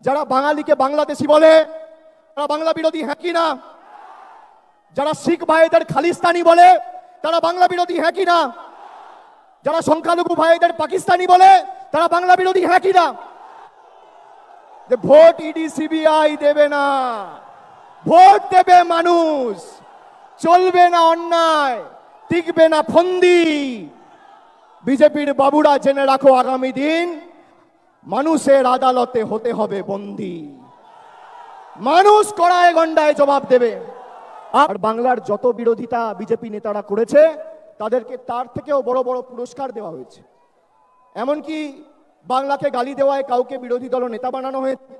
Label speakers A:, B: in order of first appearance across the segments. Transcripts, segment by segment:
A: যারা বাঙালিকে বাংলাদেশি বলে তারা বাংলা বিরোধী, হ্যাঁ কি না? যারা শিখ ভাইদের খালিস্তানি বলে তারা বাংলা বিরোধী, হ্যাঁ কি না? যারা সংখ্যালঘু ভাইদের পাকিস্তানি বলে তারা বাংলা বিরোধী, হ্যাঁ কি না? ভোট ইডি সিবিআই দেবে না, ভোট দেবে মানুষ। চলবে না অন্যায়, টিকবে না ফন্দি। বিজেপির বাবুরা জেনে রাখো, আগামী দিন মানুষের আদালতে হতে হবে বন্দী। মানুষ কড়ায় গন্ডায় জবাব দেবে। আর বাংলার যত বিরোধিতা বিজেপি নেতারা করেছে তাদেরকে তার থেকেও বড় বড় পুরস্কার দেওয়া হয়েছে। এমনকি বাংলাকে গালি দেওয়ায় কাউকে বিরোধী দল নেতা বানানো হয়েছে,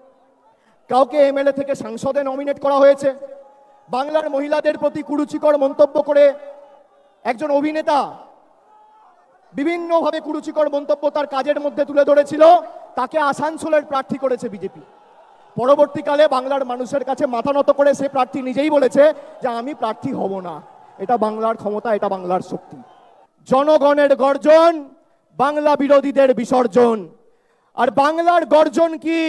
A: কাউকে এমএলএ থেকে সংসদে নমিনেট করা হয়েছে। বাংলার মহিলাদের প্রতি কুরুচিকর মন্তব্য করে একজন অভিনেতা বিভিন্নভাবে কুরুচিকর মন্তব্য তার কাজের মধ্যে তুলে ধরেছিল, তাকে আসানসোলের প্রার্থী করেছে বিজেপি। পরবর্তীকালে বাংলার মানুষের কাছে মাথা নত করে সে প্রার্থী নিজেই বলেছে যে আমি প্রার্থী হব না। এটা বাংলার ক্ষমতা, এটা বাংলার শক্তি। জনগণের গর্জন, বাংলা বিরোধীদের বিসর্জন। আর বাংলার গর্জন কি?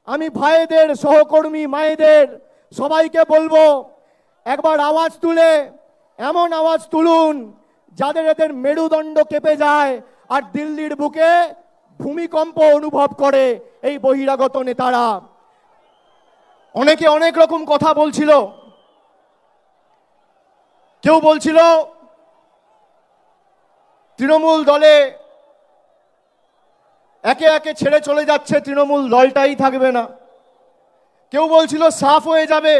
A: আমি ভাইদের, সহকর্মী, মায়েদের সবাইকে বলবো, একবার আওয়াজ তুলে এমন আওয়াজ তুলুন যাদের এদের মেরুদণ্ড কেঁপে যায় আর দিল্লির বুকে ভূমিকম্প অনুভব করে এই বহিরাগত নেতারা। অনেকে অনেক রকম কথা বলছিল। কেউ বলছিল তৃণমূল দলে একে একে ছেড়ে চলে যাচ্ছে, তৃণমূল দলটাই থাকবে না। কেউ বলছিল সাফ হয়ে যাবে,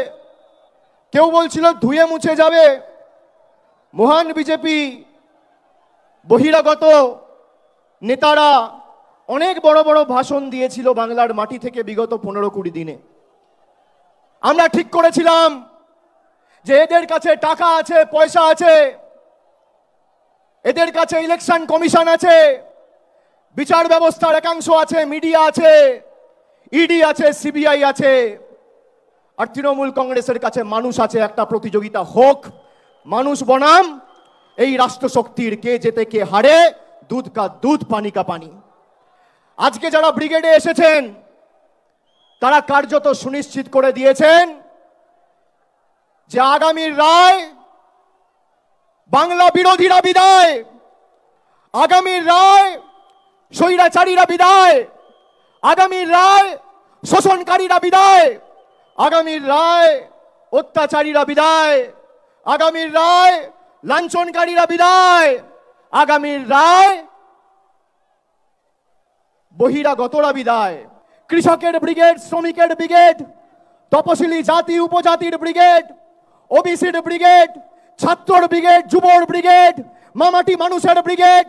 A: কেউ বলছিল ধুয়ে মুছে যাবে। মহান বিজেপি বহিরাগত নেতারা অনেক বড় বড় ভাষণ দিয়েছিল বাংলার মাটি থেকে বিগত 15-20 দিনে। আমরা ঠিক করেছিলাম যে এদের কাছে টাকা আছে, পয়সা আছে, এদের কাছে ইলেকশন কমিশন আছে, বিচার ব্যবস্থার একাংশ আছে, মিডিয়া আছে, ইডি আছে, সিবিআই আছে। আর তৃণমূল কংগ্রেসের কাছে মানুষ আছে। একটা প্রতিযোগিতা হোক, মানুষ বনাম এই রাষ্ট্রশক্তির, কে জেতে কে হারে, দুধ কা দুধ পানি কা পানি। আজকে যারা ব্রিগেডে এসেছেন তারা কার্যত সুনিশ্চিত করে দিয়েছেন যে আগামীর রায় বাংলা বিরোধীরা বিদায়, আগামীর রায় স্বৈরাচারীরা বিদায়, আগামীর রায় শোষণকারীরা বিদায়, আগামীর রায় অত্যাচারীরা বিদায়, আগামীর রায় লাঞ্ছনকারীরা বিদায়, আগামীর রায় বহিরাগতরা বিদায়। কৃষকের ব্রিগেড, শ্রমিকের ব্রিগেড, তপশিলি জাতি উপজাতির ব্রিগেড, ওবিসির ব্রিগেড, ছাত্রর ব্রিগেড, যুবর ব্রিগেড, মামাটি মানুষের ব্রিগেড,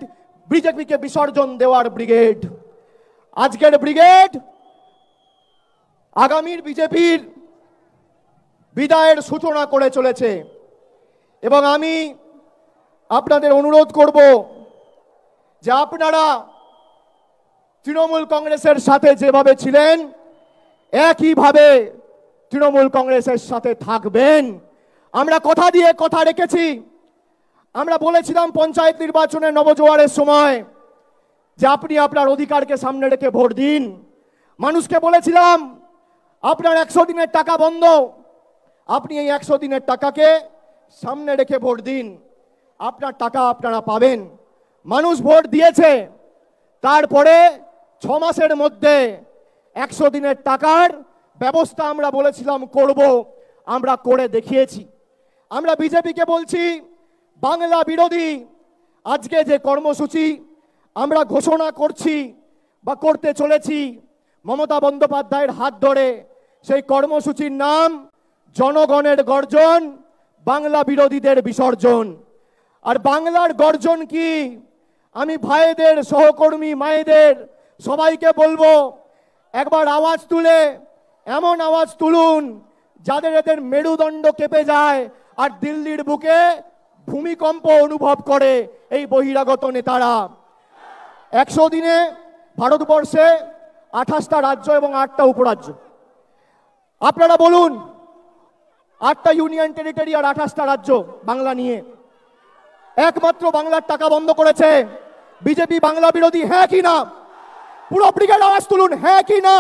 A: বিজেপিকে বিসর্জন দেওয়ার ব্রিগেড। আজকের ব্রিগেড আগামীর বিজেপির বিদায়ের সূচনা করে চলেছে। এবং আমি আপনাদের অনুরোধ করব যে আপনারা তৃণমূল কংগ্রেসের সাথে যেভাবে ছিলেন একইভাবে তৃণমূল কংগ্রেসের সাথে থাকবেন। আমরা কথা দিয়ে কথা রেখেছি। আমরা বলেছিলাম পঞ্চায়েত নির্বাচনে নবজোয়ারের সময় যে আপনি আপনার অধিকারকে সামনে রেখে ভোট দিন। মানুষকে বলেছিলাম আপনার 100 দিনের টাকা বন্ধ, আপনি এই 100 দিনের টাকাকে সামনে রেখে ভোট দিন, আপনার টাকা আপনারা পাবেন। মানুষ ভোট দিয়েছে। তারপরে 6 মাসের মধ্যে 100 দিনের টাকার ব্যবস্থা আমরা বলেছিলাম করব, আমরা করে দেখিয়েছি। আমরা বিজেপিকে বলছি, বাংলা বিরোধী আজকে যে কর্মসূচি আমরা ঘোষণা করছি বা করতে চলেছি মমতা বন্দ্যোপাধ্যায়ের হাত ধরে, সেই কর্মসূচির নাম জনগণের গর্জন, বাংলা বিরোধীদের বিসর্জন। আর বাংলার গর্জন কি? আমি ভাইদের, সহকর্মী, মায়েদের সবাইকে বলবো, একবার আওয়াজ তুলে এমন আওয়াজ তুলুন যাদের এদের মেরুদণ্ড কেঁপে যায় আর দিল্লির বুকে ভূমিকম্প অনুভব করে এই বহিরাগত নেতারা। 100 দিনে ভারতবর্ষে 28টা রাজ্য এবং 8টা উপরাজ্য। আপনারা বলুন, 8টা ইউনিয়ন টেরিটরি আর 28টা রাজ্য বাংলা নিয়ে। একমাত্র বাংলার টাকা বন্ধ করেছে বিজেপি। বাংলা বিরোধী, হ্যাঁ কি না? পুরো ব্রিগেড আওয়াজ তুলুন, হ্যাঁ কি না?